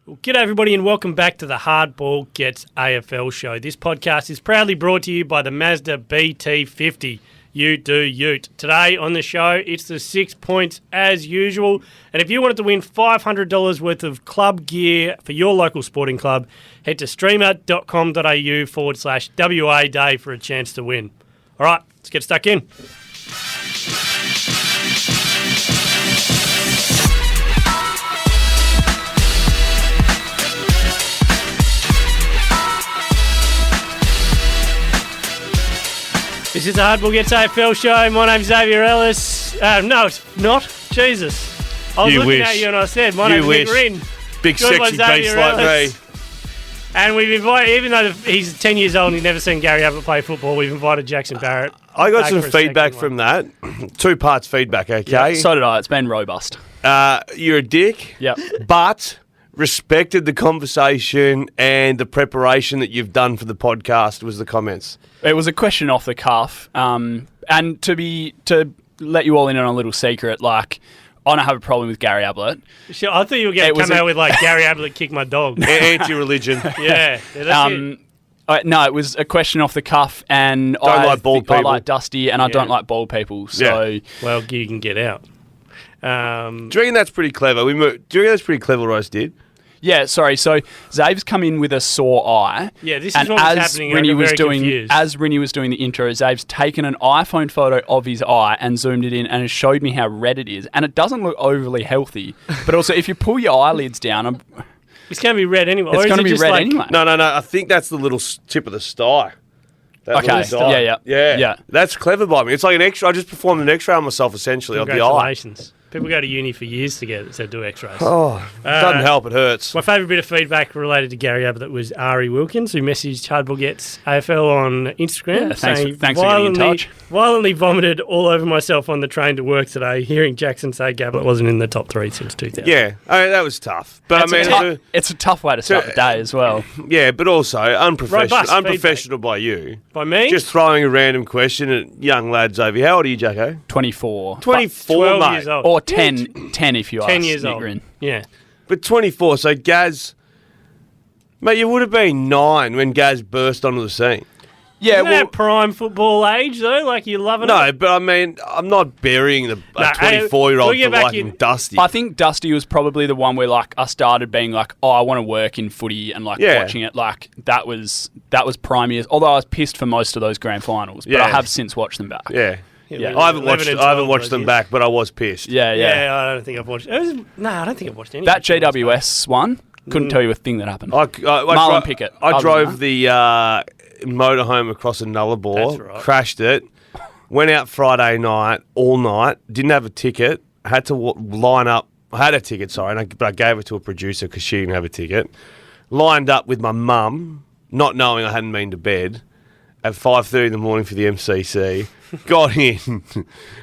Well, g'day everybody and welcome back to the Hardball Gets AFL show. This podcast is proudly brought to you by the Mazda BT50. You do ute. Today on the show, it's the 6 points as usual. And if you wanted to win $500 worth of club gear for your local sporting club, head to streamer.com.au/WA Day for a chance to win. All right, let's get stuck in. This is the Hardball Gets AFL show. My name's Xavier Ellis. No, it's not. Jesus. I was looking at you and I said, my name's Rynne. Big sexy beast like me. And we've invited, even though he's 10 years old and he's never seen Gary Ablett play football, we've invited Jackson Barrett. I got some feedback from that. 2 parts feedback, okay? Yep, so did I. It's been robust. You're a dick. Yep. But respected the conversation and the preparation that you've done for the podcast was the comments. It was a question off the cuff. And to let you all in on a little secret, like, I don't have a problem with Gary Ablett. Sure, I thought you were going to come out with, like, Gary Ablett kicked my dog. Anti-religion. Yeah, that's it. No, it was a question off the cuff, and I like bald people. I like Dusty, and I don't like bald people. So, well, you can get out. Do you reckon that's pretty clever? Do you reckon that's pretty clever what I just did? Yeah, sorry. So Zave's come in with a sore eye. Yeah, this is what was happening. As Rynne was doing the intro, Zave's taken an iPhone photo of his eye and zoomed it in and showed me how red it is. And it doesn't look overly healthy. But also, if you pull your eyelids down, it's going to be red anyway. It's going to be red anyway. No. I think that's the little tip of the sty. Okay. Yeah. That's clever by me. It's like an X-ray. I just performed an X-ray on myself, essentially, of the eye. Congratulations. People go to uni for years to do X-rays. Oh, doesn't help. It hurts. My favourite bit of feedback related to Gary Ablett was Ari Wilkins, who messaged Hardball Gets AFL on Instagram. Yeah, thanks for getting in touch. Violently vomited all over myself on the train to work today, hearing Jackson say Ablett wasn't in the top 3 since 2000. Yeah, that was tough. But it's a tough way to start the day as well. Yeah, but also unprofessional by you. By me? Just throwing a random question at young lads over here. How old are you, Jacko? 24. 24, 12 mate. years old. Or 10 if you ask. 10 years old. Yeah. But 24, so Gaz, mate, you would have been 9 when Gaz burst onto the scene. Yeah, Isn't that prime football age, though? Like, you're loving it? No, but I mean, I'm not burying a 24-year-old for liking Dusty. I think Dusty was probably the one where, like, I started being like, I want to work in footy and, like, watching it. Like, that was prime years. Although I was pissed for most of those grand finals, but I have since watched them back. Yeah. I haven't watched them back, but I was pissed. Yeah. I don't think I've watched. I don't think I've watched any. That GWS one couldn't tell you a thing that happened. Marlon Pickett. I drove the motorhome across a Nullarbor, crashed it, went out Friday night all night, didn't have a ticket, had to line up. I had a ticket, but I gave it to a producer because she didn't have a ticket. Lined up with my mum, not knowing I hadn't been to bed, at 5:30 in the morning for the MCC. Got in.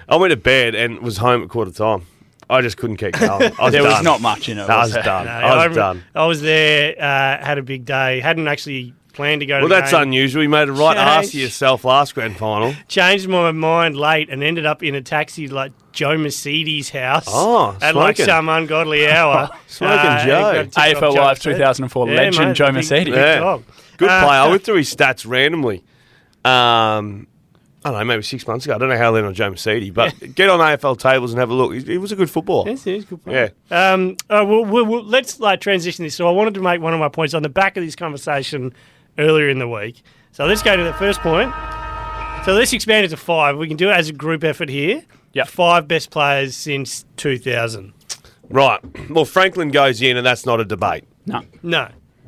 I went to bed and was home at quarter time. I just couldn't keep going. There was not much in it. I was done. I was done. I was there, had a big day, hadn't actually planned to go to the that's game. Unusual. You made a right ass of yourself last grand final. Changed my mind late and ended up in a taxi to, like, Joe Mercedes' house at like some ungodly hour. Smoking Joe. AFL Live 2004 legend Joe Mercedes. Good player. I went through his stats randomly. I don't know, maybe 6 months ago. I don't know how I landed on Joe Mercedes, but get on AFL tables and have a look. He was a good footballer. Yes, he is a good player. Yeah. Let's transition this. So I wanted to make one of my points on the back of this conversation earlier in the week. So let's go to the first point. So let's expand it to 5. We can do it as a group effort here. Yep. 5 best players since 2000. Right. Well, Franklin goes in, and that's not a debate. No.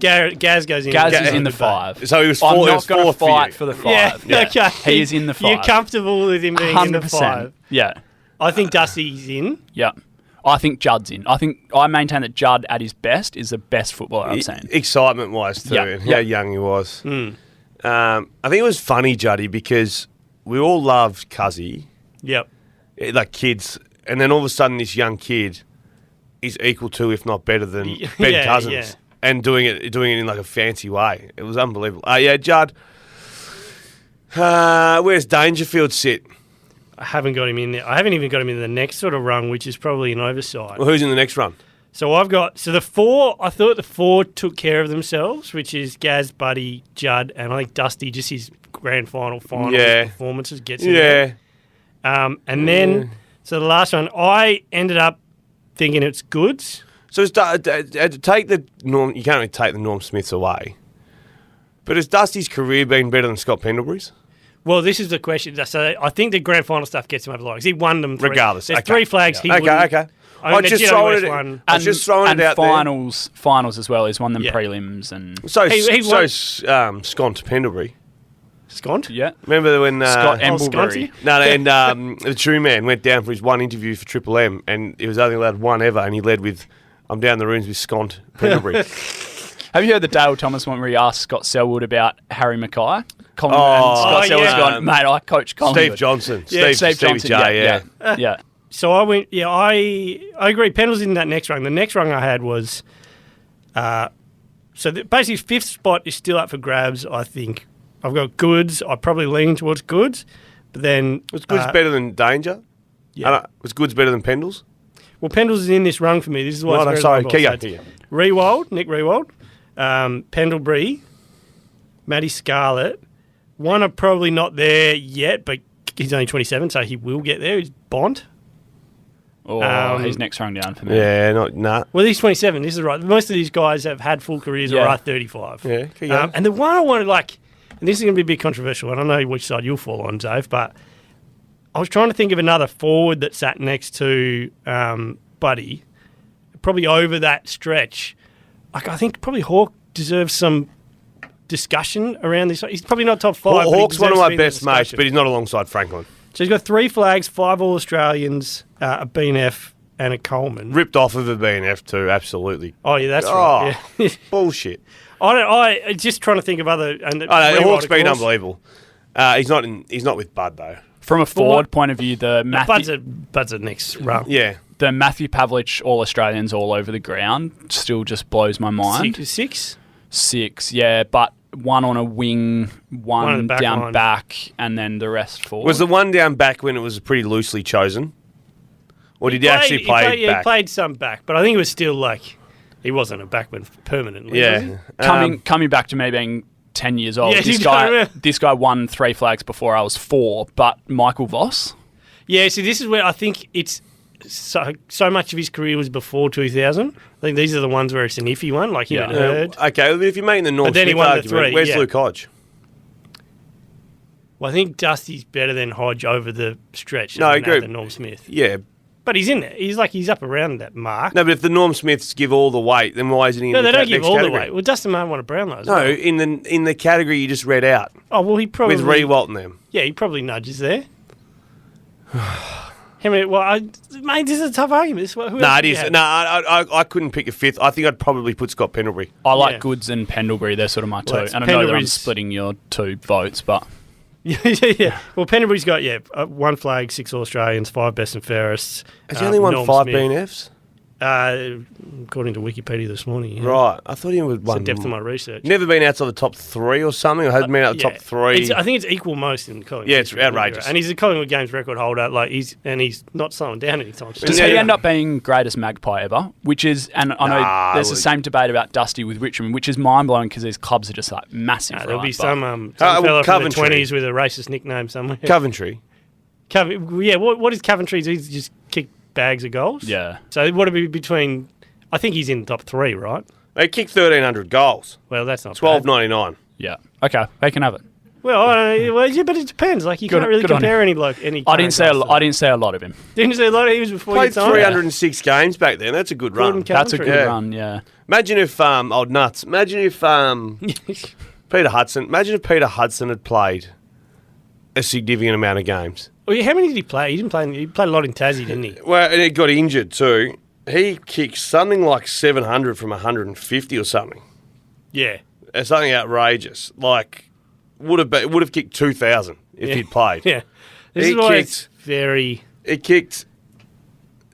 Gaz goes in. Gaz is in the 5. So he was 4. I'm not going to fight for the 5. Yeah. Okay. He is in the 5. You're comfortable with him being 100%. In the 5? Yeah. I think Dusty's in. Yeah. I think Judd's in. I maintain that Judd at his best is the best footballer I've seen. Excitement-wise too, and how young he was. I think it was funny, Juddy, because we all loved Cuzzy. Yep. Like kids, and then all of a sudden this young kid is equal to, if not better than, Ben Cousins. Yeah. And doing it in like a fancy way. It was unbelievable. Judd. Where's Dangerfield sit? I haven't got him in there. I haven't even got him in the next sort of rung, which is probably an oversight. Well, who's in the next run? So I've got the four. I thought the four took care of themselves, which is Gaz, Buddy, Judd, and I think Dusty. Just his grand final performances gets in there. And then so the last one, I ended up thinking it's Goods. So take the Norm. You can't really take the Norm Smiths away. But has Dusty's career been better than Scott Pendlebury's? Well, this is the question. So I think the grand final stuff gets him over the line because he won them regardless. There's 3 flags. He okay. I was just throwing it out finals as well. He's won them prelims and so Scont Pendlebury. Scont? Yeah. Remember when Scott Emblebury? and the True Man went down for his one interview for Triple M, and he was only allowed one ever, and he led with, "I'm down the rooms with Scont Pendlebury." Have you heard the Dale Thomas one where he asked Scott Selwood about Harry Mackay? And Scott Selwood's gone, mate, I coach Collingwood. Steve Johnson. Steve Johnson, yeah. So I went, I agree. Pendle's in that next rung. The next rung I had was, basically fifth spot is still up for grabs, I think. I've got Goods. I probably lean towards Goods, but then... Was Goods better than Danger? Yeah. Was Goods better than Pendles? Well, Pendles is in this rung for me. This is why it's very Rewald, Nick Rewald, Pendlebury, Matty Scarlett. One are probably not there yet, but he's only 27, so he will get there. He's Bond. He's next rung down for me. Yeah, nah. Well, he's 27. This is right. Most of these guys have had full careers or are 35. Yeah, and the one I wanted, and this is going to be a bit controversial. I don't know which side you'll fall on, Dave, but I was trying to think of another forward that sat next to Buddy, probably over that stretch. I think probably Hawk deserves some discussion around this. He's probably not top 5. Hawk's one of my best mates, but he's not alongside Franklin. So he's got 3 flags, 5 All-Australians, a BNF and a Coleman. Ripped off of a BNF too, absolutely. Oh, yeah, that's right. Yeah. Bullshit. I just trying to think of other... Hawk's been unbelievable. He's not with Bud, though. From a forward point of view, Bud's a next run. Yeah. The Matthew Pavlich All-Australians all over the ground still just blows my mind. 6? 6, yeah, but one on a wing, one down line. back, and then the rest forward. Was the one down back when it was pretty loosely chosen? Or did he actually play back? He played some back, but I think it was still he wasn't a backman permanently. Yeah. Coming back to me being 10 years old, Yeah, this guy won 3 flags before I was 4, but Michael Voss? Yeah, see, this is where I think it's so much of his career was before 2000. I think these are the ones where it's an iffy one, like him and Hurd. Okay, well, if you're making the Norm Smith argument, where's Luke Hodge? Well, I think Dusty's better than Hodge over the stretch. No, I agree. Than Norm Smith. Yeah. But he's in there. He's up around that mark. No, but if the Norm Smiths give all the weight, then why isn't he in the next category? No, they don't give all the weight. Well, Dustin Martin won a Brownlow as well. No, in the category you just read out. Oh, well, he probably... With Rewalt and them. Yeah, he probably nudges there. Mate, this is a tough argument. It is. I couldn't pick a fifth. I think I'd probably put Scott Pendlebury. I like Goods and Pendlebury. They're sort of my two. And I know that I'm splitting your 2 votes, but... yeah. Well, Pendlebury's got, 1 flag, 6 All-Australians, 5 best and fairest. Has he only won Norm 5 Smith. BNFs? According to Wikipedia this morning. Yeah. Right. I thought he would won. It's the depth of my research. Never been outside the top 3 or something? Or hasn't been out the top 3? I think it's equal most in Collingwood. Yeah, it's outrageous. And he's a Collingwood Games record holder. He's not slowing down anytime soon. Does he end up being greatest Magpie ever? Which is, and I know there's the same debate about Dusty with Richmond, which is mind-blowing because these clubs are just massive. There'll be some fella from the 20s with a racist nickname somewhere. Coventry. What is Coventry's? He's just kicked bags of goals? Yeah. So what would be between... I think he's in the top 3, right? They kicked 1,300 goals. Well, that's not $12.99. Yeah. Okay, they can have it. Well, but it depends. You can't really compare any. I didn't say a lot of him. Didn't say a lot. He was before played 306 games back then. That's a good run. That's a good run. Yeah. Imagine if old nuts. Imagine if Peter Hudson. Imagine if Peter Hudson had played a significant amount of games. Well, how many did he play? He didn't play. He played a lot in Tassie, didn't he? Well, and he got injured too. He kicked something like 700 from 150 or something. Yeah. It's something outrageous. Would have kicked 2,000 if he'd played. Yeah. This is why it's very... He kicked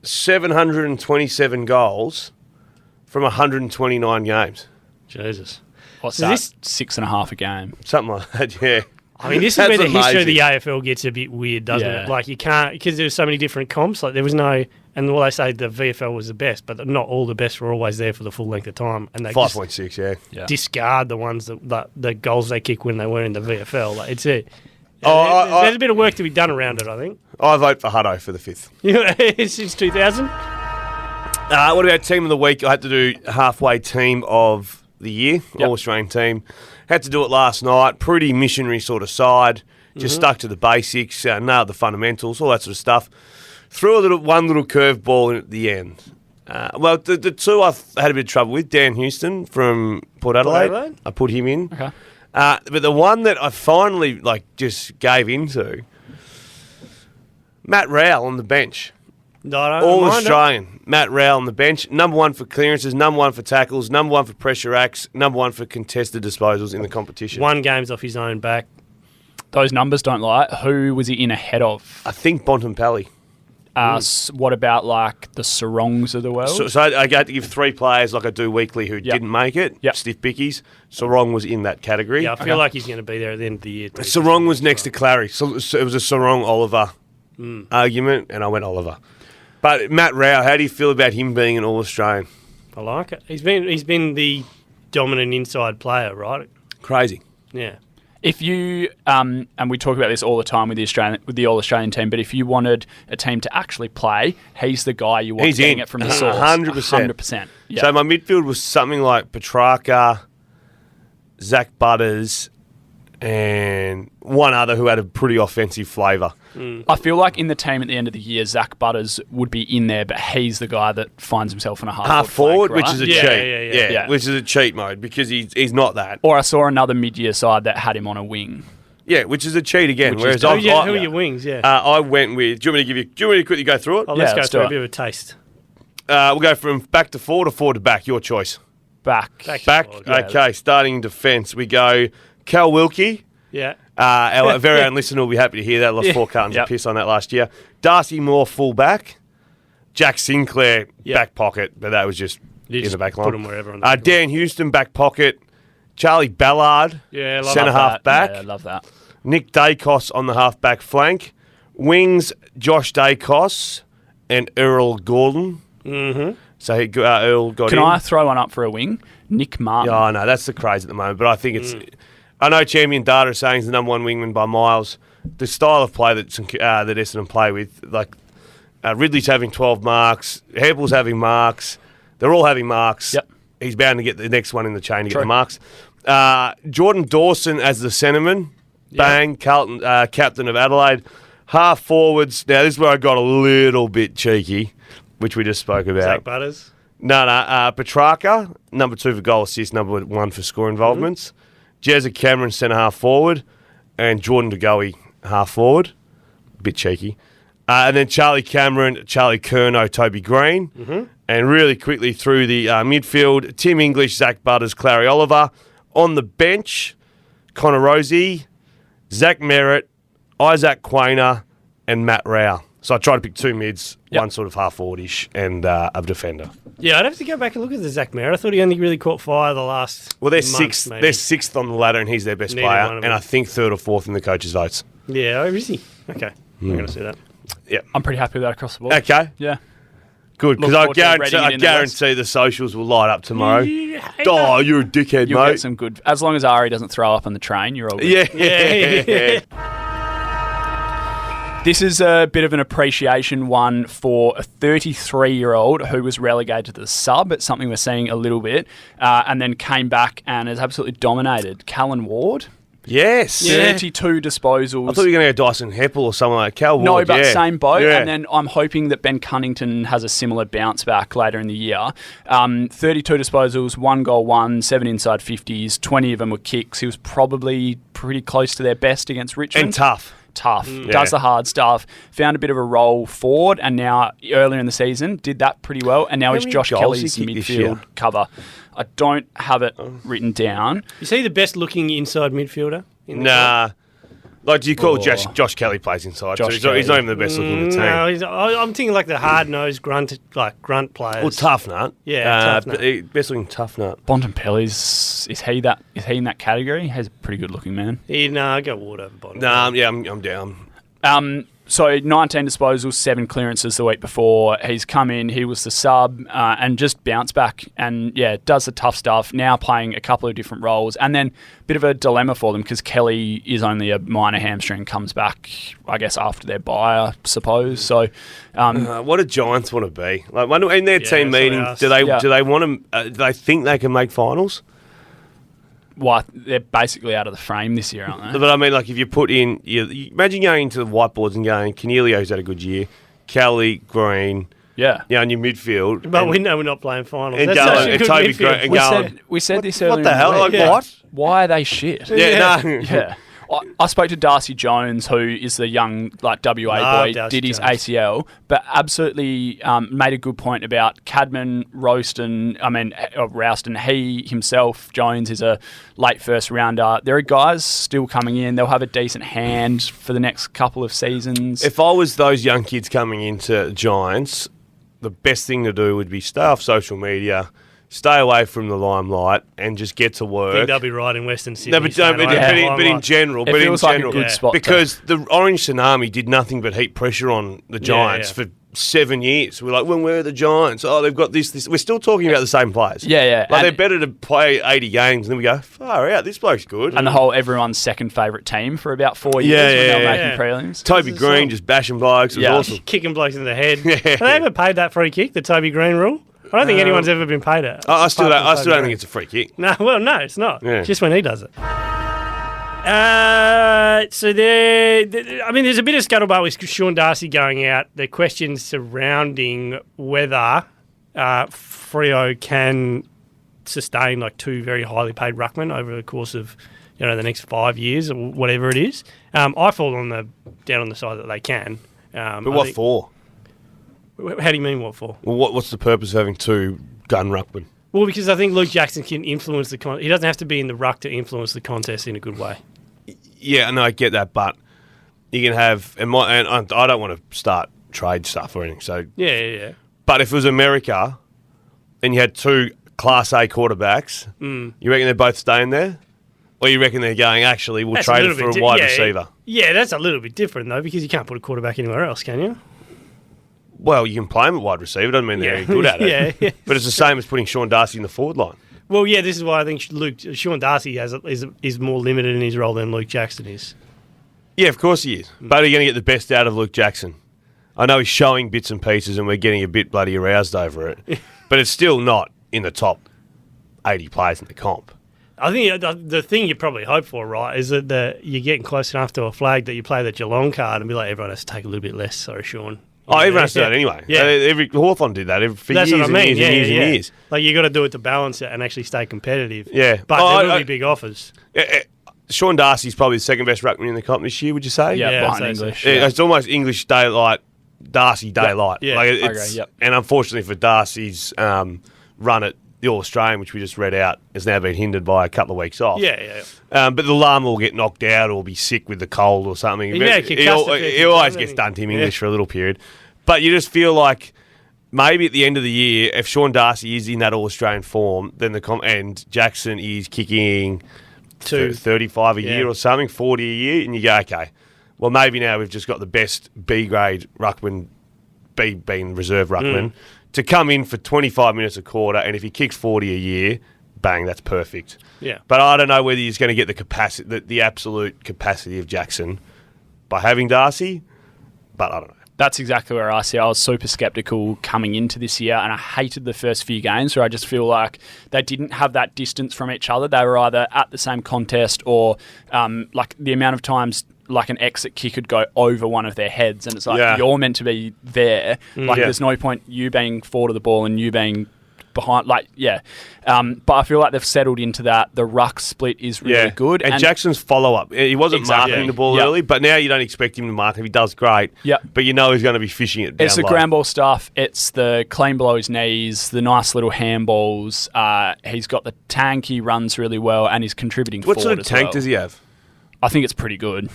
727 goals from 129 games. Jesus. What's that? 6.5 a game. Something like that, yeah. I mean, this is where the history of the AFL gets a bit weird, doesn't it? You can't... Because there's so many different comps. There was no And well, they say the VFL was the best, but not all the best were always there for the full length of time. And they 5.6, yeah. Discard the ones the goals they kick when they were in the VFL. Like, it's it. There's a bit of work to be done around it, I think. I vote for Hutto for the 5th. Since 2000. What about team of the week? I had to do halfway team of the year, All-Australian team. Had to do it last night. Pretty missionary sort of side. Just stuck to the basics, nailed the fundamentals, all that sort of stuff. Threw one little curveball in at the end. The two I had a bit of trouble with, Dan Houston from Port Adelaide. I put him in. Okay. But the one that I finally just gave into, Matt Rowell on the bench. All Australian. Matt Rowell on the bench. Number 1 for clearances, number 1 for tackles, number 1 for pressure acts, number 1 for contested disposals in the competition. 1 game's off his own back. Those numbers don't lie. Who was he in ahead of? I think Bontempelli. What about the Sarongs of the world? So I got to give 3 players like I do weekly who didn't make it. Stiff bickies. Sarong was in that category. Yeah, I feel like he's going to be there at the end of the year. Sarong was next to Clary. So it was a Sarong-Oliver argument, and I went Oliver. But Matt Rowell, how do you feel about him being an All-Australian? I like it. He's been the dominant inside player, right? Crazy. Yeah. If you and we talk about this all the time with the All-Australian team, but if you wanted a team to actually play, he's the guy you want getting it from the source. 100%. Yep. So my midfield was something like Petrarca, Zach Butters, and one other who had a pretty offensive flavour. I feel like in the team at the end of the year, Zach Butters would be in there, but he's the guy that finds himself in a half forward, flank, right? Which is a cheat. Yeah, which is a cheat mode because he's not that. Or I saw another mid-year side that had him on a wing. Yeah, which is a cheat again. Who are your wings? Yeah, I went with. Do you want me to quickly go through it? Oh, let's go through a bit of a taste. We'll go from back to forward or forward to back. Your choice. Back. Okay, starting in defence, we go Cal Wilkie. Yeah. Our very own listener will be happy to hear that. Lost 4 cartons of piss on that last year. Darcy Moore, full back. Jack Sinclair, back pocket, but that was just in the back line. Put him wherever on the back Dan Houston, back pocket. Charlie Ballard, centre half back. Yeah, I love that. Nick Dacos on the half back flank. Wings, Josh Dacos and Earl Gordon. Mm-hmm. So Earl got in. Can I throw one up for a wing? Nick Martin. Oh, no, that's the craze at the moment, but I think it's... I know Champion Data is saying he's the number 1 wingman by miles. The style of play that Essendon play with, Ridley's having 12 marks, Heppel's having marks, they're all having marks. Yep. He's bound to get the next one in the chain to get the marks. Jordan Dawson as the centreman, bang, Carlton, captain of Adelaide. Half forwards, now this is where I got a little bit cheeky, which we just spoke about. Zach Butters? No, Petrarca, number 2 for goal assist, number 1 for score involvements. Jezza Cameron, centre half forward, and Jordan DeGoey, half forward. Bit cheeky. And then Charlie Cameron, Charlie Curnow, Toby Green. Mm-hmm. And really quickly through the midfield, Tim English, Zach Butters, Clary Oliver. On the bench, Connor Rosie, Zach Merritt, Isaac Quainer, and Matt Rowell. So I tried to pick 2 mids, one sort of half forward-ish, and a defender. Yeah, I'd have to go back and look at the Zach Merritt. I thought he only really caught fire the last Well, they're month, 6th. They're 6th on the ladder, and he's their best player. And I think 3rd or 4th in the coaches' votes. Yeah, is he? Okay. I'm going to see that. Yeah. I'm pretty happy with that across the board. Okay. Yeah. Good, because I guarantee the socials will light up tomorrow. You're a dickhead, You'll mate. get some good... As long as Ari doesn't throw up on the train, you're all good. Yeah. This is a bit of an appreciation one for a 33-year-old who was relegated to the sub. It's something we're seeing a little bit, and then came back and has absolutely dominated. Callan Ward. Yes. 32 disposals. I thought you were going to go Dyson Heppel or someone like Cal Ward. No, but same boat. Yeah. And then I'm hoping that Ben Cunnington has a similar bounce back later in the year. 32 disposals, 1 goal, 7 inside 50s, 20 of them were kicks. He was probably pretty close to their best against Richmond. And tough. Does the hard stuff, found a bit of a role forward, and now earlier in the season did that pretty well, and now he's Josh Kelly's midfield cover. I don't have it written down. Is he the best looking inside midfielder? Nah. Like, do you call Josh Kelly plays inside? So he's not even the best looking in the team. No, I'm thinking like the hard nosed grunt players. Well, tough nut. Yeah, tough nut. Best looking tough nut. Bontempelli's is he in that category? He's a pretty good looking man. I go Ward over Bontempelli. Nah, I'm down. So 19 disposals, 7 clearances the week before. He's come in, he was the sub, and just bounced back and, does the tough stuff. Now playing a couple of different roles. And then a bit of a dilemma for them because Kelly is only a minor hamstring, comes back, I guess, after their bye, I suppose. So, what do Giants want to be? Like, in their team meeting, do they want to? Do they think they can make finals? Well, they're basically out of the frame this year, aren't they? But I mean, like, if you put in, you imagine going into the whiteboards and going, Cornelio's had a good year, Kelly, Green, in your midfield. But we know we're not playing finals. And That's such a good Toby midfield. Green, we said this earlier. What the hell? Like, what? Why are they shit? Yeah. I spoke to Darcy Jones, who is the young WA boy, did his ACL, but absolutely made a good point about Cadman, Rouston. He himself, Jones, is a late first rounder. There are guys still coming in. They'll have a decent hand for the next couple of seasons. If I was those young kids coming into Giants, the best thing to do would be stay off social media, stay away from the limelight and just get to work. I think they'll be right in Western Sydney. No, but in general. It feels like a good spot. Because the Orange Tsunami did nothing but heap pressure on the Giants for 7 years. We're like, when we're the Giants, they've got this. We're still talking about the same players. Yeah. Like, they're better to play 80 games and then we go, far out, this bloke's good. And the whole everyone's second favourite team for about 4 years when they were making prelims. Toby Green just bashing blokes. It was awesome. Kicking blokes in the head. Have they ever paid that free kick, the Toby Green rule? I don't think anyone's ever been paid it. I still don't think it's a free kick. No, it's not. Yeah. Just when he does it. So there's a bit of scuttlebutt with Sean Darcy going out. The questions surrounding whether Freo can sustain like 2 very highly paid ruckmen over the course of the next 5 years or whatever it is. I fall down on the side that they can. But what for? How do you mean what for? Well, what's the purpose of having 2 gun ruckmen? Well, because I think Luke Jackson can influence the he doesn't have to be in the ruck to influence the contest in a good way. Yeah, no, I get that, but you can have, and I don't want to start trade stuff or anything. So yeah. But if it was America, and you had 2 Class A quarterbacks, you reckon they're both staying there, or you reckon they're going? Actually, we'll trade it for a wide receiver. Yeah, that's a little bit different though, because you can't put a quarterback anywhere else, can you? Well, you can play him at wide receiver. Doesn't mean they're any good at it. Yeah. But it's the same as putting Sean Darcy in the forward line. Well, yeah, this is why I think Sean Darcy is more limited in his role than Luke Jackson is. Yeah, of course he is. But are you going to get the best out of Luke Jackson? I know he's showing bits and pieces and we're getting a bit bloody aroused over it. But it's still not in the top 80 players in the comp. I think the thing you probably hope for, right, is that you're getting close enough to a flag that you play the Geelong card and be like, everyone has to take a little bit less. Sorry, Sean. Everyone has to do that anyway. Yeah. Hawthorn did that for years and years. Like, you got to do it to balance it and actually stay competitive. Yeah. But there will be big offers. Sean Darcy's probably the second best ruckman in the comp this year, would you say? Yeah, behind English. Yeah. It's almost English daylight, Darcy daylight. Yeah. I agree. And unfortunately for Darcy's run at the All-Australian, which we just read out, has now been hindered by a couple of weeks off. Yeah. But the llama will get knocked out or be sick with the cold or something. He always gets done to him English for a little period. But you just feel like maybe at the end of the year, if Sean Darcy is in that All-Australian form, then and Jackson is kicking 35 a year or something, 40 a year, and you go, okay, well, maybe now we've just got the best B-grade ruckman, being reserve ruckman, to come in for 25 minutes a quarter, and if he kicks 40 a year, bang, that's perfect. Yeah. But I don't know whether he's going to get the capacity, the absolute capacity of Jackson by having Darcy, but I don't know. That's exactly where I see. I was super sceptical coming into this year, and I hated the first few games where I just feel like they didn't have that distance from each other. They were either at the same contest or like the amount of times like an exit kick could go over one of their heads, and it's like you're meant to be there. There's no point you being forward of the ball and you being behind. But I feel like they've settled into that. The ruck split is really good. And Jackson's follow-up. He wasn't marking the ball early, but now you don't expect him to mark it. If he does, great. But you know he's going to be fishing it down It's the ground ball stuff. It's the clean below his knees, the nice little handballs. He's got the tank. He runs really well, and he's contributing forward as well. What sort of tank does he have? I think it's pretty good.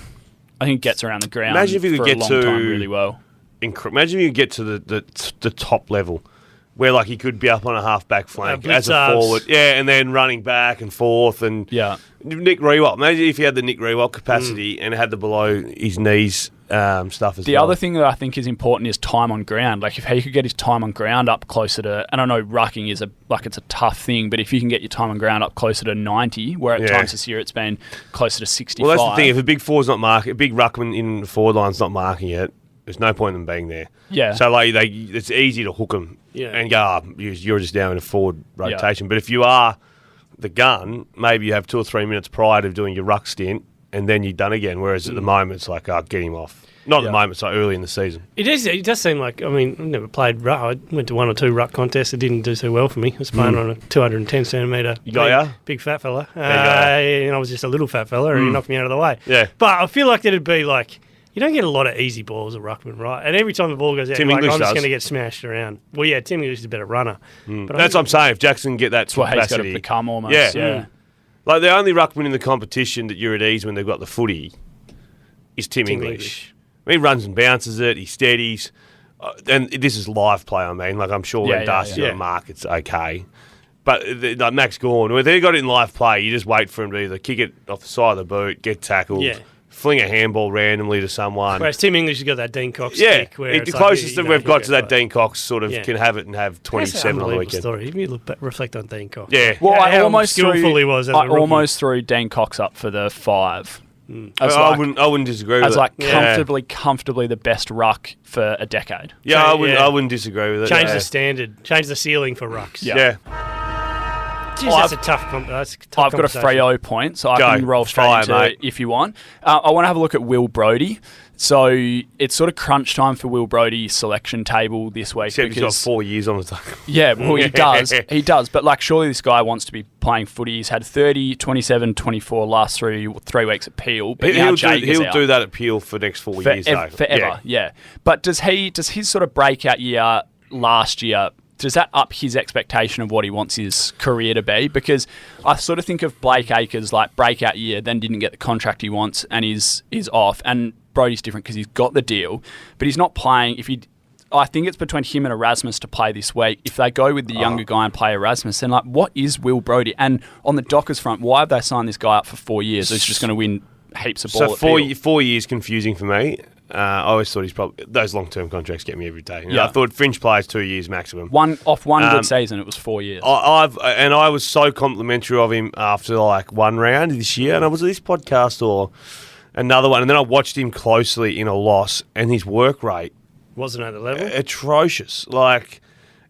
I think it gets around the ground. Imagine if you could for get a long to time really well. Imagine if you could get to the top level where like he could be up on a half-back flank as a blitzers. forward. Yeah, and then running back and forth. And Nick Riewoldt, maybe if he had the Nick Riewoldt capacity and had the below his knees stuff as well. The other thing that I think is important is time on ground. Like if he could get his time on ground up closer to, and I know rucking is it's a tough thing, but if you can get your time on ground up closer to 90, where at times this year it's been closer to 65. Well, that's the thing. If a big forward's not marking, a big ruckman in the forward line's not marking it, there's no point in them being there. Yeah. So like it's easy to hook them and go, you're just down in a forward rotation. But if you are the gun, maybe you have 2 or 3 minutes prior to doing your ruck stint, and then you're done again. Whereas at the moment, it's like, get him off. Not at the moment, so early in the season. It does seem like, I mean, I've never played ruck. I went to 1 or 2 ruck contests. It didn't do so well for me. I was playing on a 210 centimetre big fat fella. And I was just a little fat fella, and he knocked me out of the way. Yeah. But I feel like that'd be like, you don't get a lot of easy balls at ruckman, right? And every time the ball goes out, I'm just going to get smashed around. Well, yeah, Tim English is a better runner. But that's what I'm saying. If Jackson can get that that's what capacity, he's got to become almost. Yeah. Like the only ruckman in the competition that you're at ease when they've got the footy is Tim English. He runs and bounces it. He steadies. And this is live play, I mean. Like I'm sure when Darcy's on the mark, it's okay. But like Max Gawn, when they got it in live play, you just wait for him to either kick it off the side of the boot, get tackled, fling a handball randomly to someone. Whereas Tim English has got that Dean Cox stick. Where the closest that we've got to that Dean Cox sort of can have it and have 27 on the weekend. Story. If you reflect on Dean Cox. Yeah. Well, I almost almost threw Dean Cox up for the 5. I wouldn't disagree with it. Comfortably the best ruck for a decade. Yeah, I wouldn't disagree with it. Change the standard. Change the ceiling for rucks. Yeah. Jeez, that's a tough I've got a Freo point, so I can roll straight into it if you want. I want to have a look at Will Brodie. So it's sort of crunch time for Will Brodie's selection table this week. Except he's got 4 years on his time. Yeah, well, he does. He does. But, like, surely this guy wants to be playing footy. He's had 30, 27, 24 last 3 weeks at Peel. But he'll do that at Peel for the next 4 years, though. Forever, yeah. But does his sort of breakout year last year, does that up his expectation of what he wants his career to be? Because I sort of think of Blake Acres, like, breakout year, then didn't get the contract he wants and is off. And Brodie's different because he's got the deal, but he's not playing. I think it's between him and Erasmus to play this week. If they go with the younger guy and play Erasmus, then like, what is Will Brodie? And on the Dockers front, why have they signed this guy up for 4 years? He's just going to win heaps of ball. So 4 years confusing for me. I always thought he's probably those long-term contracts get me every day. I thought fringe players 2 years maximum. One good season, it was 4 years. I was so complimentary of him after like one round this year, and I was at this podcast or another one, and then I watched him closely in a loss, and his work rate wasn't at the level. Atrocious. Like,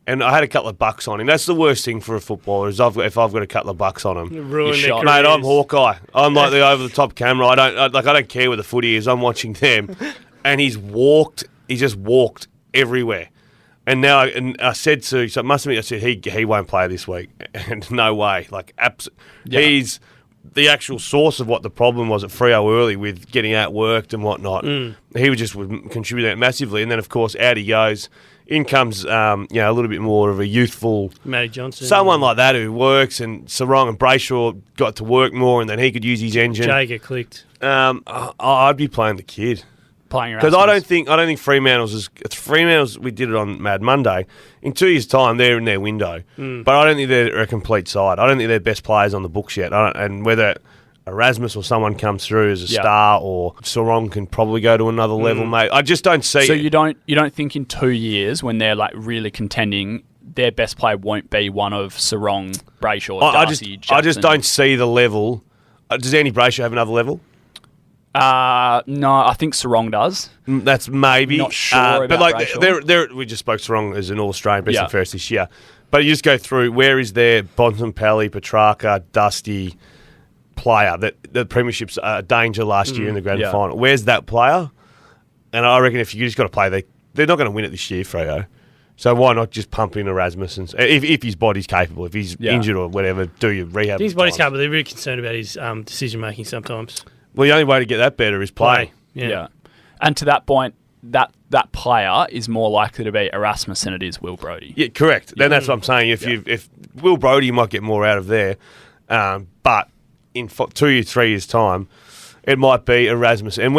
and I had a couple of bucks on him. That's the worst thing for a footballer is if I've got a couple of bucks on him. Mate, I'm Hawkeye. I'm like the over-the-top camera. I don't care where the footy is. I'm watching them. And he's just walked everywhere. And now, I said to, so it must have been, I said, he won't play this week. And no way. Like, he's the actual source of what the problem was at Freo early with getting outworked and whatnot. He would contribute that massively. And then, of course, out he goes. In comes, a little bit more of a youthful... Matty Johnson. Someone like that who works, and Sarong and Brayshaw got to work more, and then he could use his engine. Jager clicked. I'd be playing the kid. Because I don't think Fremantle's Fremantle's. We did it on Mad Monday. In 2 years' time, they're in their window, but I don't think they're a complete side. I don't think they're best players on the books yet. And whether Erasmus or someone comes through as a star, or Sarong can probably go to another level, mate. I just don't see. So you don't think in 2 years when they're like really contending, their best player won't be one of Sarong, Brayshaw, Darcy, Jackson? I just don't see the level. Does Andy Brayshaw have another level? No, I think Sarong does. That's maybe. Not sure but like, we just spoke Sarong as an All-Australian best and fairest this year. But you just go through, where is their Bontempelli, Petrarca, Dusty player that the premiership's danger last year in the grand final? Where's that player? And I reckon if you just got to play, they're not going to win it this year, Freo. So why not just pump in Erasmus? And if his body's capable, if he's injured or whatever, do your rehab. If his body's capable, they're really concerned about his decision-making sometimes. Well, the only way to get that better is play. Yeah. And to that point, that player is more likely to be Erasmus than it is Will Brodie. Yeah, correct. Then that's what I'm saying. If Will Brodie might get more out of there, but in 2 years, 3 years' time, it might be Erasmus. And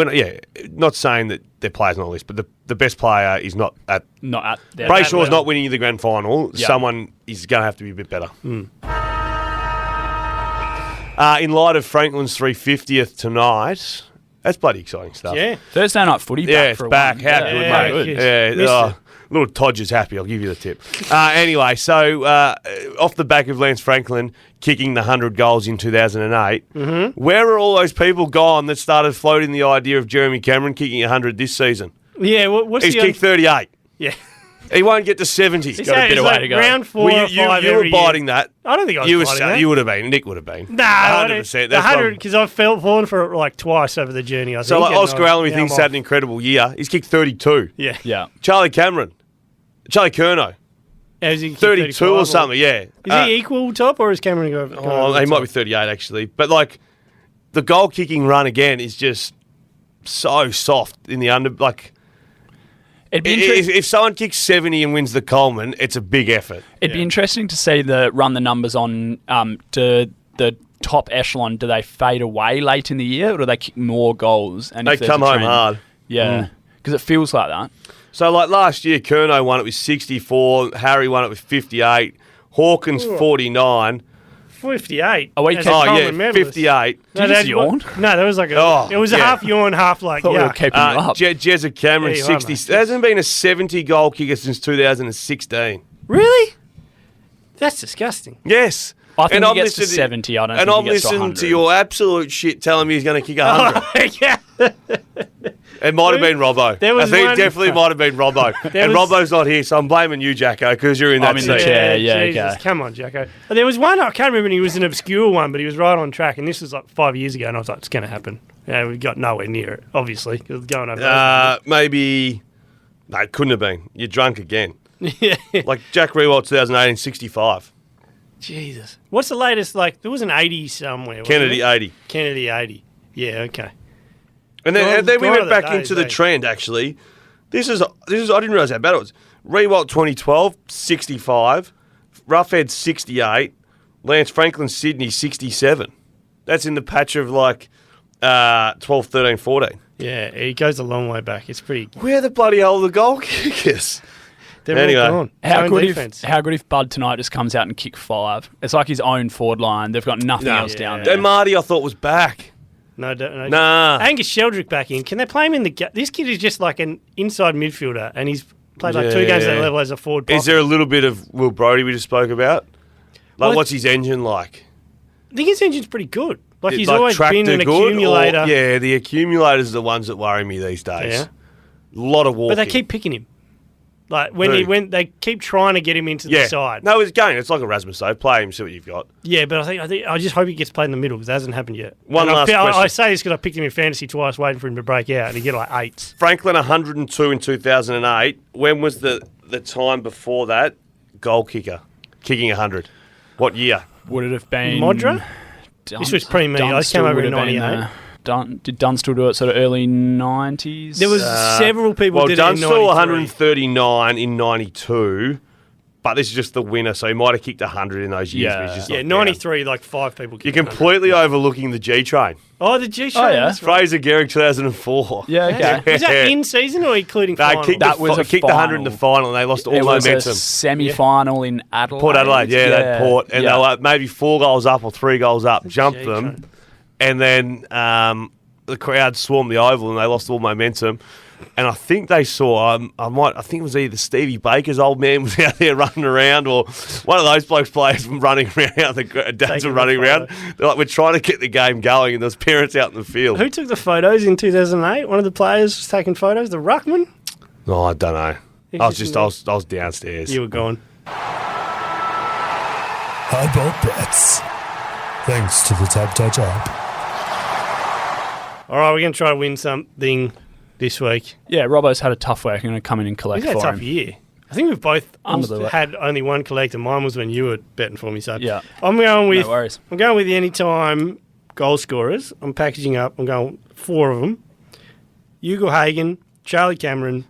not saying that their player's not on the list, but the best player is not at. Brayshaw's not winning the grand final. Yep. Someone is going to have to be a bit better. In light of Franklin's 350th tonight, that's bloody exciting stuff. Yeah. Thursday night footy back. Yeah, it's back. How good, mate. Yeah. Little Todger's happy, I'll give you the tip. Anyway, so off the back of Lance Franklin kicking the 100 goals in 2008, where are all those people gone that started floating the idea of Jeremy Cameron kicking 100 this season? Yeah, he's kicked 38. Yeah. He won't get to 70. He's got a bit of way to go. Round 4 or 5 you were biting that. I don't think I was biting that. You would have been. Nick would have been. Nah, 100%. The 100, because I've fallen for it like twice over the journey, I think. So Oscar Allen, we think's had an incredible year. He's kicked 32. Yeah. Charlie Curnow. Is he 32 or something, yeah. Is he equal top or is Cameron he might be 38 actually. But like the goal kicking run again is just so soft in the under. Like if someone kicks 70 and wins the Coleman, it's a big effort. It'd be interesting to see the numbers on the top echelon. Do they fade away late in the year or do they kick more goals? And they come home hard. Yeah, because it feels like that. So, like last year, Curnow won it with 64, Harry won it with 58, Hawkins 49. 58? Oh, 58. Did you just yawn? No, there was like it was a half yawn, half like, we were keeping you up. Jezza Cameron, 60. There hasn't been a 70 goal kicker since 2016. Really? That's disgusting. Yes. I think he gets to 70, I don't think he gets to 100. And I've listened to your absolute shit telling me he's going to kick 100. Oh, yeah. It might have been Robbo. I think it definitely might have been Robbo. And Robbo's not here, so I'm blaming you, Jacko, because you're in that seat. I'm in the chair, yeah, Jesus. okay. Come on, Jacko. There was one, I can't remember, and he was an obscure one, but he was right on track, and this was like 5 years ago, and I was like, it's going to happen. Yeah, we got nowhere near it, obviously. It was going over. Maybe, no, it couldn't have been. You're drunk again. Yeah. Like Jack Rewalt 2018, 65. Jesus. What's the latest, like, there was an 80 somewhere. Kennedy 80. Kennedy 80. Yeah, okay. And then we went back into the trend, actually. This is I didn't realise how bad it was. Rewalt 2012, 65. Roughhead 68. Lance Franklin Sydney 67. That's in the patch of like 12, 13, 14. Yeah, it goes a long way back. It's pretty... Where the bloody hell are the goal kickers? They're all gone. How good if Bud tonight just comes out and kick 5? It's like his own forward line. They've got nothing else down there. And Marty, I thought, was back. No. Nah. Angus Sheldrick back in. Can they play him in the... This kid is just like an inside midfielder, and he's played like 2 games at that level as a forward pocket. Is there a little bit of Will Brodie we just spoke about? Like, what's his engine like? I think his engine's pretty good. Like, he's always been an accumulator. The accumulators are the ones that worry me these days. Yeah. A lot of walking. But they keep picking him. Like, when they keep trying to get him into the side. No, it's going. It's like Erasmus, though. Play him, see what you've got. Yeah, but I just hope he gets played in the middle because it hasn't happened yet. One last question. I say this because I picked him in fantasy twice, waiting for him to break out, and he get like 8s. Franklin 102 in 2008. When was the time before that? Goal kicker. Kicking 100. What year? Would it have been... Modra? This was pre-me. I came over in 98. Did Dunstall do it sort of early 90s? There was several people did it in 93. Dunstall 139 in 92, but this is just the winner, so he might have kicked 100 in those years. But he's just 93, like 5 people kicked. You're completely overlooking the G-Train. Oh, the G-Train. Oh, yeah. Fraser Gehrig 2004. Yeah, okay. Was that in season or including final? Kicked the 100 in the final, and they lost all momentum. It was a semi-final in Adelaide. Port Adelaide, they had Port, and they were like maybe 4 goals up or 3 goals up, jumped them. And then the crowd swarmed the oval and they lost all momentum. And I think they saw, I think it was either Stevie Baker's old man was out there running around or one of those blokes players running around. The dads were running around. They're like, we're trying to get the game going, and there's parents out in the field. Who took the photos in 2008? One of the players was taking photos? The ruckman? No, I don't know. I was downstairs. You were gone. Highball Bets. Thanks to the Tab Touch app. All right, we're going to try to win something this week. Yeah, Robbo's had a tough week. I'm going to come in and collect for him. He's had a tough year. I think we've both had only one collect, and mine was when you were betting for me. So yeah, I'm going with. No worries. I'm going with the anytime goal scorers. I'm packaging up. I'm going 4 of them: Hugo Hagen, Charlie Cameron,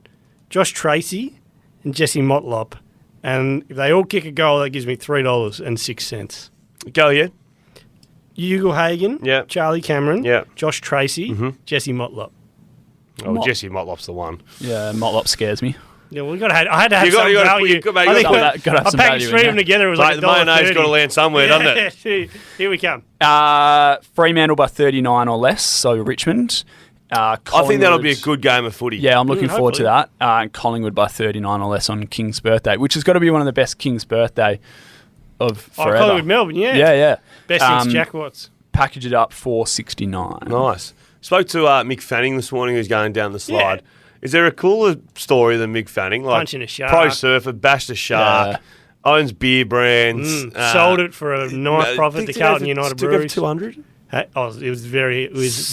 Josh Tracy, and Jesse Motlop. And if they all kick a goal, that gives me $3.06. Go, yeah. Hugo Hagen, Yeah. Charlie Cameron, Yeah. Josh Tracy, Jesse Motlop. Jesse Motlop's the one. Yeah, Motlop scares me. Yeah, well, I had to have some value. I Gotta have some packaged value three in of them there. together. It was Like like the mayonnaise got to land somewhere, doesn't it? Here we come. Fremantle by 39 or less, so Richmond. I think that'll be a good game of footy. Yeah, I'm looking forward to that. And Collingwood by 39 or less on King's birthday, which has got to be one of the best King's birthday of forever. Collingwood, Melbourne, yeah. Yeah. Best since Jack Watts. Package it up for 69. Nice. Spoke to Mick Fanning this morning, who's going down the slide. Yeah. Is there a cooler story than Mick Fanning? Like Punching a shark. Pro surfer, bashed a shark, owns beer brands. Sold it for a nice profit to Carlton United Breweries. 200? It was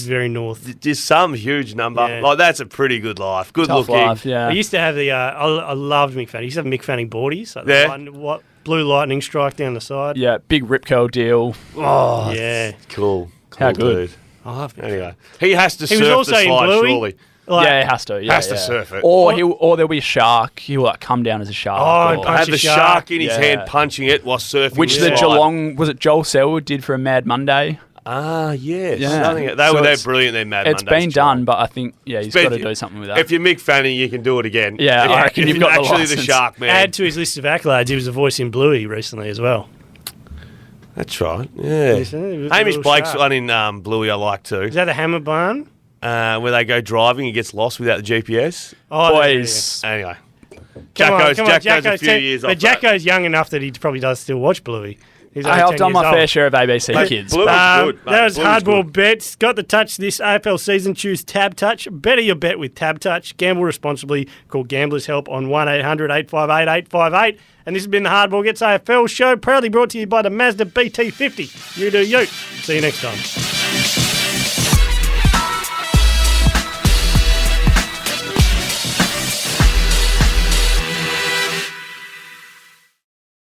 very north. Just some huge number. Yeah. Like, that's a pretty good life. Good Tough looking. life, yeah. I used to have the. I loved Mick Fanning. I used to have Mick Fanning boardies. Like Yeah. Blue lightning strike down the side. Yeah, big Rip Curl deal. Oh, Yeah. Cool. How good. Dude. I love Mick. Anyway, he has to He was surf also the in slide, Bluey. surely. Like, Yeah, he has to. Yeah, Has to surf it. Or there'll be a shark. He'll like come down as a shark. Oh, or- punch Have a the shark. shark in his Yeah. hand, punching it while surfing. which the the slide. Geelong was it Joel Selwood did for a Mad Monday. Ah, yes. Yeah. I think So they're it's- brilliant. They're Mad It's Mondays, been Geelong. done, but I think he's But got to do something with that. If you're Mick Fanning, you can do it again. Yeah, I reckon if you've you're got the actually the licence. shark man. Add to his list of accolades, he was a voice in Bluey recently as well. That's right. Yeah. Yes, he was a Hamish little Blake's shark. one in Bluey I like too. Is that the Hammer Barn? Where they go driving, he gets lost without the GPS. Oh, Boys, Anyway. Come on, Jacko's a few years off. But Jacko's young enough that he probably does still watch Bluey. He's only I've 10 done years my old. fair share of ABC kids. Bluey's good, mate. That was Bluey's hardball good. bets. Got the touch this AFL season. Choose Tab Touch. Better your bet with Tab Touch. Gamble responsibly. Call Gamblers Help on 1-800-858-858. And this has been the Hardball Gets AFL show, proudly brought to you by the Mazda BT50. You do you. See you next time.